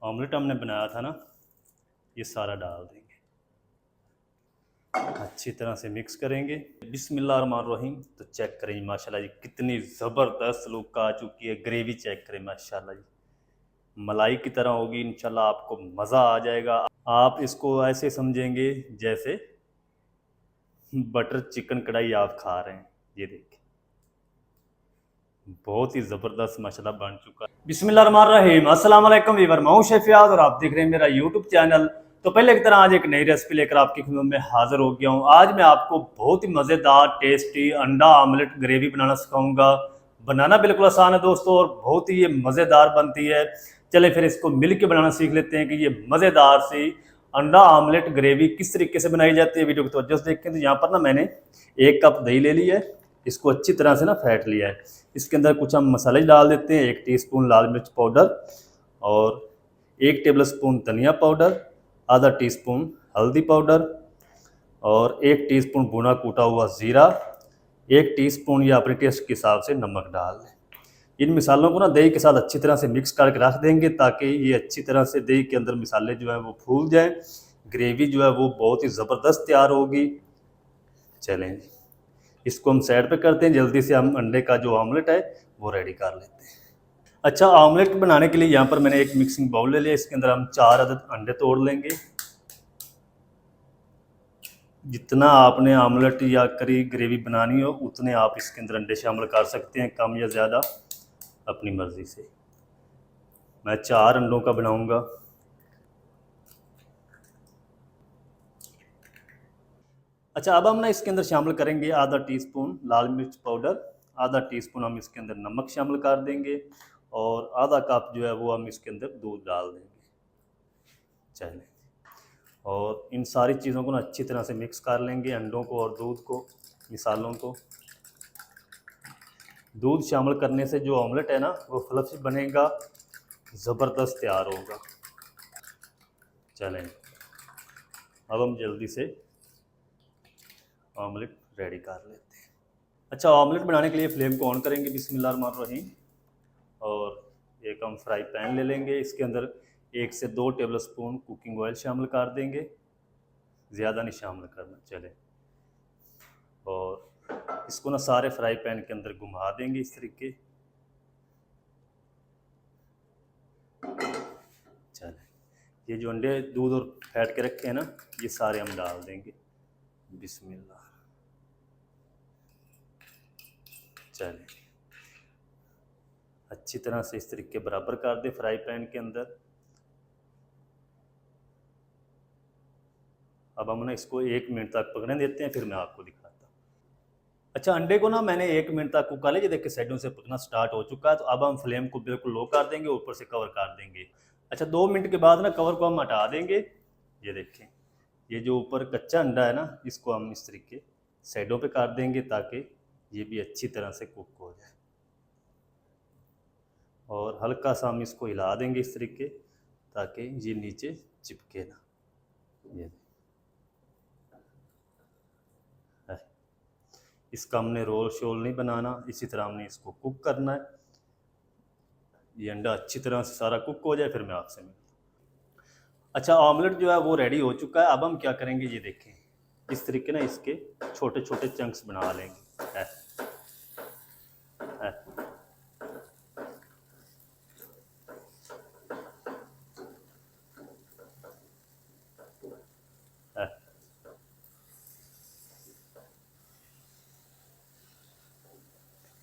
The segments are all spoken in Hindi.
ऑमलेट हमने बनाया था ना, ये सारा डाल देंगे, अच्छी तरह से मिक्स करेंगे। बिस्मिल्लाहिर्रहमानिर्रहीम। तो चेक करें माशाल्लाह जी, कितनी ज़बरदस्त लुक आ चुकी है। ग्रेवी चेक करें माशाल्लाह जी, मलाई की तरह होगी इंशाल्लाह, आपको मज़ा आ जाएगा। आप इसको ऐसे समझेंगे जैसे बटर चिकन कढ़ाई आप खा रहे हैं। ये देखिए, बहुत ही ज़बरदस्त माशाल्लाह बन चुका है। बिस्मिल्लाहिर्रहमानिर्रहीम। अस्सलाम वालेकुम वीवर, मैं हूं शेफ फ़ियाज़ और आप देख रहे हैं मेरा यूट्यूब चैनल। तो पहले की तरह आज एक नई रेसिपी लेकर आपकी खिदमत में हाज़िर हो गया हूं। आज मैं आपको बहुत ही मज़ेदार टेस्टी अंडा आमलेट ग्रेवी बनाना सिखाऊंगा। बनाना बिल्कुल आसान है दोस्तों, और बहुत ही ये मज़ेदार बनती है। चले फिर इसको मिल के बनाना सीख लेते हैं कि ये मज़ेदार सी अंडा आमलेट ग्रेवी किस तरीके से बनाई जाती है। वीडियो को तवज्जो से देखें। तो यहाँ पर ना मैंने 1 कप दही ले लिया है, इसको अच्छी तरह से ना फेंट लिया है। इसके अंदर कुछ हम मसाले डाल देते हैं। 1 टीस्पून लाल मिर्च पाउडर और 1 टेबल स्पून धनिया पाउडर, आधा टीस्पून हल्दी पाउडर और 1 टीस्पून भुना कूटा हुआ ज़ीरा, 1 टीस्पून या अपने टेस्ट के हिसाब से नमक डाल दें। इन मिसालों को ना दही के साथ अच्छी तरह से मिक्स करके रख देंगे, ताकि ये अच्छी तरह से दही के अंदर मिसाले जो है वो फूल जाएं। ग्रेवी जो है वो बहुत ही ज़बरदस्त तैयार होगी। चलें जी, इसको हम साइड पे करते हैं। जल्दी से हम अंडे का जो ऑमलेट है वो रेडी कर लेते हैं। अच्छा, ऑमलेट बनाने के लिए यहाँ पर मैंने एक मिक्सिंग बाउल ले लिया। इसके अंदर हम 4 अदद अंडे तोड़ लेंगे। जितना आपने ऑमलेट या करी ग्रेवी बनानी हो उतने आप इसके अंदर अंडे शामिल कर सकते हैं, कम या ज़्यादा अपनी मर्ज़ी से। मैं 4 अंडों का बनाऊंगा। अच्छा, अब हम ना इसके अंदर शामिल करेंगे आधा टीस्पून लाल मिर्च पाउडर, आधा टीस्पून हम इसके अंदर नमक शामिल कर देंगे और आधा कप जो है वो हम इसके अंदर दूध डाल देंगे। चलें, और इन सारी चीज़ों को ना अच्छी तरह से मिक्स कर लेंगे, अंडों को और दूध को, मिसालों को। दूध शामिल करने से जो ऑमलेट है ना वो फ्लफी बनेगा, ज़बरदस्त तैयार होगा। चलें, अब हम जल्दी से ऑमलेट रेडी कर लेते हैं। अच्छा, ऑमलेट बनाने के लिए फ्लेम को ऑन करेंगे बिस्मिल्लाहिर्रहमानिर्रहीम, और एक हम फ्राई पैन ले लेंगे। इसके अंदर 1 से 2 टेबल स्पून कुकिंग ऑयल शामिल कर देंगे, ज़्यादा नहीं शामिल करना। चले, और इसको ना सारे फ्राई पैन के अंदर घुमा देंगे इस तरीके। चले, ये जो अंडे दूध और फैट के रखे हैं ना, ये सारे हम डाल देंगे। बिस्मिल्लाह। चलें, अच्छी तरह से इस तरीके बराबर कर दे फ्राई पैन के अंदर। अब हम ना इसको 1 मिनट तक पकने देते हैं, फिर मैं आपको दिखाता हूँ। अच्छा, अंडे को ना मैंने 1 मिनट तक कुक कर लिया। देखिए साइडों से पकना स्टार्ट हो चुका है। तो अब हम फ्लेम को बिल्कुल लो कर देंगे, ऊपर से कवर कर देंगे। अच्छा, 2 मिनट के बाद ना कवर को हम हटा देंगे। ये देखें, ये जो ऊपर कच्चा अंडा है ना, इसको हम इस तरीके साइडों पे कर देंगे, ताकि ये भी अच्छी तरह से कुक हो जाए। और हल्का सा हम इसको हिला देंगे इस तरीके, ताकि ये नीचे चिपके ना। ये इसका हमने रोल शोल नहीं बनाना, इसी तरह हमने इसको कुक करना है। ये अंडा अच्छी तरह से सारा कुक हो जाए, फिर मैं आपसे मिलूँ। अच्छा, ऑमलेट जो है वो रेडी हो चुका है। अब हम क्या करेंगे, ये देखें, इस तरीके ना इसके छोटे छोटे चंक्स बना लेंगे। है, है, है।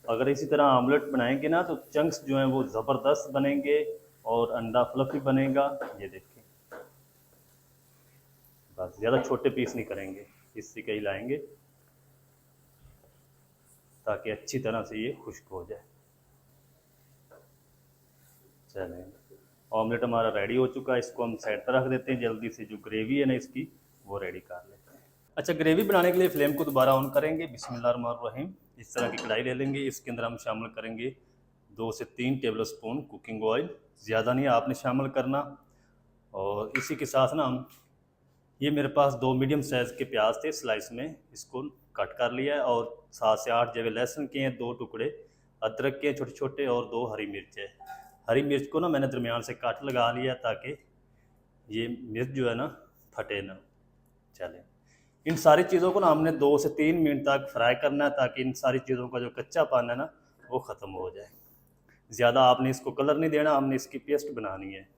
अगर इसी तरह ऑमलेट बनाएंगे ना तो चंक्स जो हैं वो ज़बरदस्त बनेंगे और अंडा फ्लफी बनेगा। ये देखें, बस ज़्यादा छोटे पीस नहीं करेंगे, इस तरीके ही लाएंगे, ताकि अच्छी तरह से ये खुश्क हो जाए। चलें, ऑमलेट हमारा रेडी हो चुका है। इसको हम साइड पर रख देते हैं। जल्दी से जो ग्रेवी है ना इसकी, वो रेडी कर लेते हैं। अच्छा, ग्रेवी बनाने के लिए फ्लेम को दोबारा ऑन करेंगे बिस्मिल्लाहिर्रहमानिर्रहीम। इस तरह की कढ़ाई ले लेंगे। इसके अंदर हम शामिल करेंगे 2 से 3 टेबल स्पून कुकिंग ऑयल, ज़्यादा नहीं आपने शामिल करना। और इसी के साथ ना हम, ये मेरे पास 2 मीडियम साइज़ के प्याज थे, स्लाइस में इसको कट कर लिया है। और 7 से 8 जवे लहसुन के हैं, 2 टुकड़े अदरक के छोटे छोटे, और 2 हरी मिर्च है। हरी मिर्च को ना मैंने दरमियान से काट लगा लिया ताकि ये मिर्च जो है ना फटे ना। चले, इन सारी चीज़ों को ना हमने 2 से 3 मिनट तक फ्राई करना है ताकि इन सारी चीज़ों का जो कच्चापन है ना वो ख़त्म हो जाए। ज़्यादा आपने इसको कलर नहीं देना, हमने इसकी पेस्ट बनानी है।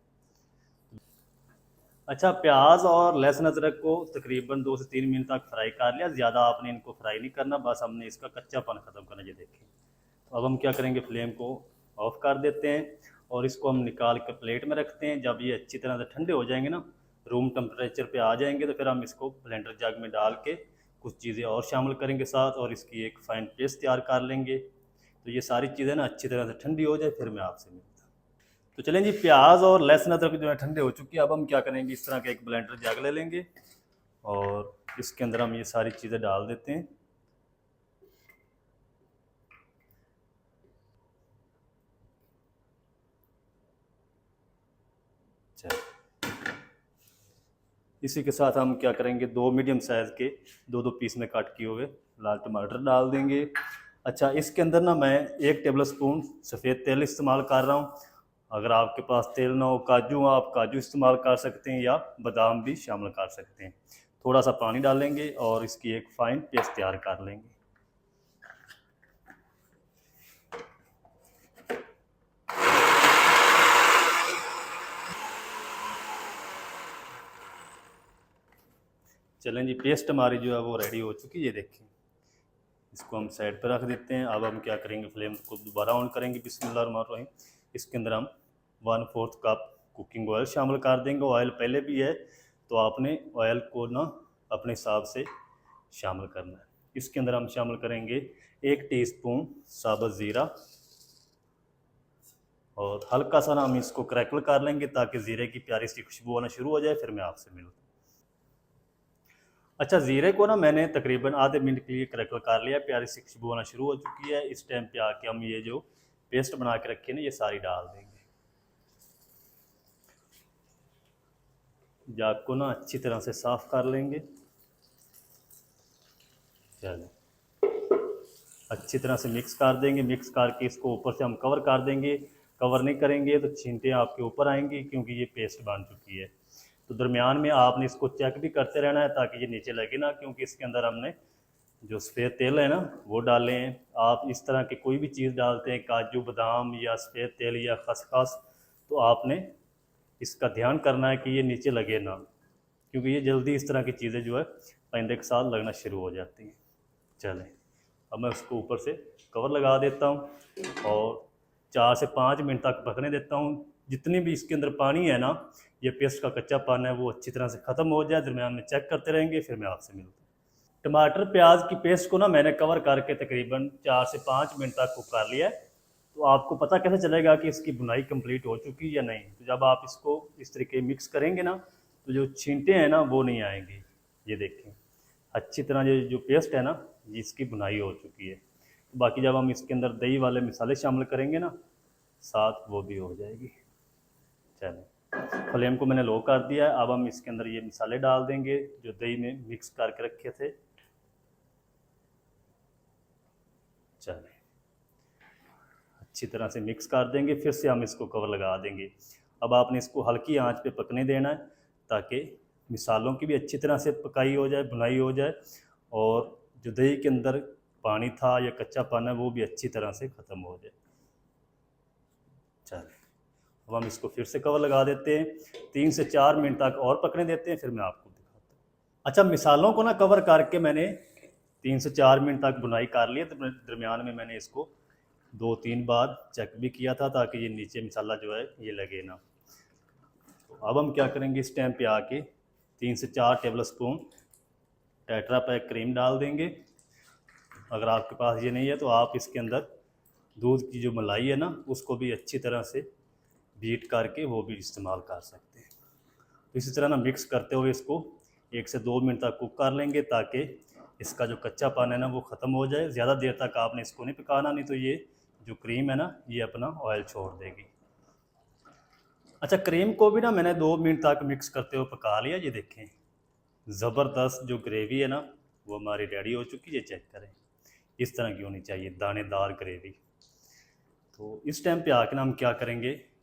अच्छा, प्याज और लहसुन अदरक को तकरीबन 2 से 3 मिनट तक फ्राई कर लिया। ज़्यादा आपने इनको फ्राई नहीं करना, बस हमने इसका कच्चापन ख़त्म करना। ये देखिए, तो अब हम क्या करेंगे, फ्लेम को ऑफ़ कर देते हैं और इसको हम निकाल कर प्लेट में रखते हैं। जब ये अच्छी तरह से ठंडे हो जाएंगे ना, रूम टेम्परेचर पे आ जाएंगे, तो फिर हम इसको ब्लेंडर जग में डाल के कुछ चीज़ें और शामिल करेंगे साथ, और इसकी एक फ़ाइन पेस्ट तैयार कर लेंगे। तो ये सारी चीज़ें ना अच्छी तरह से ठंडी हो जाए, फिर मैं आपसे मिलता हूँ। तो चलें जी, प्याज और लहसुन अदरक जो है ठंडे हो चुकी है। अब हम क्या करेंगे, इस तरह का एक ब्लेंडर जग ले लेंगे और इसके अंदर हम ये सारी चीज़ें डाल देते हैं। चल, इसी के साथ हम क्या करेंगे, 2 मीडियम साइज़ के 2-2 पीस में कट किए हुए लाल टमाटर डाल देंगे। अच्छा, इसके अंदर ना मैं 1 टेबल स्पून सफ़ेद तेल इस्तेमाल कर रहा हूँ। अगर आपके पास तेल ना हो, काजू, आप काजू इस्तेमाल कर सकते हैं या बादाम भी शामिल कर सकते हैं। थोड़ा सा पानी डालेंगे और इसकी एक फ़ाइन पेस्ट तैयार कर लेंगे। चलें जी, पेस्ट हमारी जो है वो रेडी हो चुकी है। ये देखें, इसको हम साइड पर रख देते हैं। अब हम क्या करेंगे, फ्लेम को दोबारा ऑन करेंगे। बिस्मिल्लाहिर्रहमानिर्रहीम। इसके अंदर हम 1/4 कप कुकिंग ऑयल शामिल कर देंगे। ऑयल पहले भी है, तो आपने ऑयल को ना अपने हिसाब से शामिल करना है। इसके अंदर हम शामिल करेंगे 1 टीस्पून साबुत ज़ीरा, और हल्का सा ना हम इसको क्रैकल कर लेंगे ताकि ज़ीरे की प्यारी सी खुशबू आना शुरू हो जाए, फिर मैं आपसे मिलूँ। अच्छा, ज़ीरे को ना मैंने तकरीबन आधे मिनट के लिए क्रैकल कर लिया, प्यारी सी खुशबू आना शुरू हो चुकी है। इस टाइम पे आके हम ये जो पेस्ट बना के रखी है ना, ये सारी डाल देंगे। जाग को ना अच्छी तरह से साफ़ कर लेंगे। चलो, अच्छी तरह से मिक्स कर देंगे। मिक्स करके इसको ऊपर से हम कवर कर देंगे। कवर नहीं करेंगे तो छींटे आपके ऊपर आएंगी, क्योंकि ये पेस्ट बन चुकी है। तो दरमियान में आपने इसको चेक भी करते रहना है ताकि ये नीचे लगे ना, क्योंकि इसके अंदर हमने जो सफ़ेद तेल है ना वो डाले हैं। आप इस तरह की कोई भी चीज़ डालते हैं, काजू बादाम या सफ़ेद तेल या खसखस, तो आपने इसका ध्यान करना है कि ये नीचे लगे ना, क्योंकि ये जल्दी इस तरह की चीज़ें जो है पाइंदे के साथ लगना शुरू हो जाती हैं। चलें, अब मैं उसको ऊपर से कवर लगा देता हूँ और 4 से 5 मिनट तक पकने देता हूँ। जितनी भी इसके अंदर पानी है ना, ये पेस्ट का कच्चा पानी है, वो अच्छी तरह से ख़त्म हो जाए। दरमियान में चेक करते रहेंगे, फिर मैं आपसे मिलता हूँ। टमाटर प्याज की पेस्ट को ना मैंने कवर करके तकरीबन 4 से 5 मिनट तक कुक कर लिया है। तो आपको पता कैसे चलेगा कि इसकी बुनाई कंप्लीट हो चुकी है या नहीं? तो जब आप इसको इस तरीके मिक्स करेंगे ना, तो जो छींटे हैं ना वो नहीं आएंगे। ये देखें, अच्छी तरह ये जो पेस्ट है ना, इसकी बुनाई हो चुकी है। बाकी जब हम इसके अंदर दही वाले मसाले शामिल करेंगे ना साथ, वो भी हो जाएगी। चलें, फ्लेम को मैंने लो कर दिया है। अब हम इसके अंदर ये मसाले डाल देंगे जो दही में मिक्स करके रखे थे। चलें, अच्छी तरह से मिक्स कर देंगे, फिर से हम इसको कवर लगा देंगे। अब आपने इसको हल्की आंच पे पकने देना है ताकि मिसालों की भी अच्छी तरह से पकाई हो जाए, भुनाई हो जाए, और जो दही के अंदर पानी था या कच्चा पाना है वो भी अच्छी तरह से ख़त्म हो जाए। चलें, अब हम इसको फिर से कवर लगा देते हैं। 3 से 4 मिनट तक और पकने देते हैं, फिर मैं आपको दिखाता हूँ। अच्छा, मिसालों को ना कवर करके मैंने 3 से 4 मिनट तक बुनाई कर ली है। तो दरमियान में मैंने इसको 2-3 बार चेक भी किया था ताकि ये नीचे मसाला जो है ये लगे ना। तो अब हम क्या करेंगे, इस टाइम पे आके 3 से 4 table spoon tetra pack cream डाल देंगे। अगर आपके पास ये नहीं है तो आप इसके अंदर दूध की जो मलाई है ना उसको भी अच्छी तरह से बीट करके वो भी इस्तेमाल कर सकते हैं। तो इसी तरह ना मिक्स करते हुए इसको 1 से 2 मिनट तक कुक कर लेंगे ताकि इसका जो कच्चा पानी है ना वो ख़त्म हो जाए। ज़्यादा देर तक आपने इसको नहीं पकाना, नहीं तो ये जो क्रीम है ना ये अपना ऑयल छोड़ देगी। अच्छा, क्रीम को भी ना मैंने 2 मिनट तक मिक्स करते हुए पका लिया। ये देखें, ज़बरदस्त जो ग्रेवी है ना वो हमारी रेडी हो चुकी है। चेक करें, इस तरह की होनी चाहिए, दानेदार ग्रेवी। तो इस टाइम पे आके ना हम क्या करेंगे,